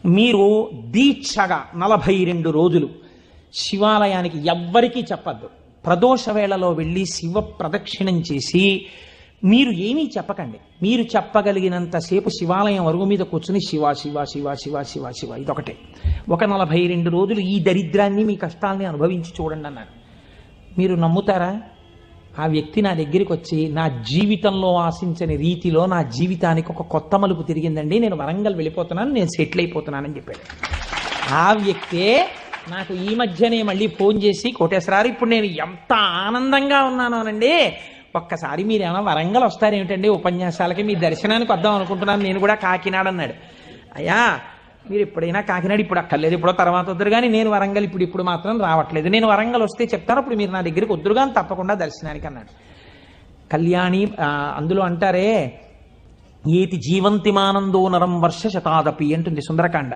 మీరు దీక్షగా 42 రోజులు శివాలయానికి ఎవ్వరికీ చెప్పద్దు. ప్రదోష వేళలో వెళ్ళి శివ ప్రదక్షిణం చేసి మీరు ఏమీ చెప్పకండి. మీరు చెప్పగలిగినంతసేపు శివాలయం అరుగు మీద కూర్చుని శివ శివ శివ శివ శివ శివ ఇదొకటే. ఒక 42 రోజులు ఈ దరిద్రాన్ని, మీ కష్టాల్ని అనుభవించి చూడండి అన్నాడు. మీరు నమ్ముతారా? ఆ వ్యక్తి నా దగ్గరికి వచ్చి, నా జీవితంలో ఆశించని రీతిలో నా జీవితానికి ఒక కొత్త మలుపు తిరిగిందండి, నేను వరంగల్ వెళ్ళిపోతున్నాను, నేను సెటిల్ అయిపోతున్నానని చెప్పాడు. ఆ వ్యక్తే నాకు ఈ మధ్యనే మళ్ళీ ఫోన్ చేసి, కోటేశ్వరారు ఇప్పుడు నేను ఎంత ఆనందంగా ఉన్నాను అనండి, ఒక్కసారి మీరు ఏమైనా వరంగల్ వస్తారేమిటండి ఉపన్యాసాలకి, మీ దర్శనానికి వద్దాం అనుకుంటున్నాను, నేను కూడా కాకినాడ అన్నాడు. అయ్యా మీరు ఎప్పుడైనా కాకినాడ ఇప్పుడు అక్కర్లేదు, ఇప్పుడో తర్వాత వద్దురు కానీ, నేను వరంగల్ ఇప్పుడు మాత్రం రావట్లేదు, నేను వరంగల్ వస్తే చెప్తాను, అప్పుడు మీరు నా దగ్గరికి వద్దురు కానీ తప్పకుండా దర్శనానికి అన్నాడు. కళ్యాణి అందులో అంటారే, ఏతి జీవంతిమానందో నరం వర్ష శతాదపి అంటుంది సుందరకాండ.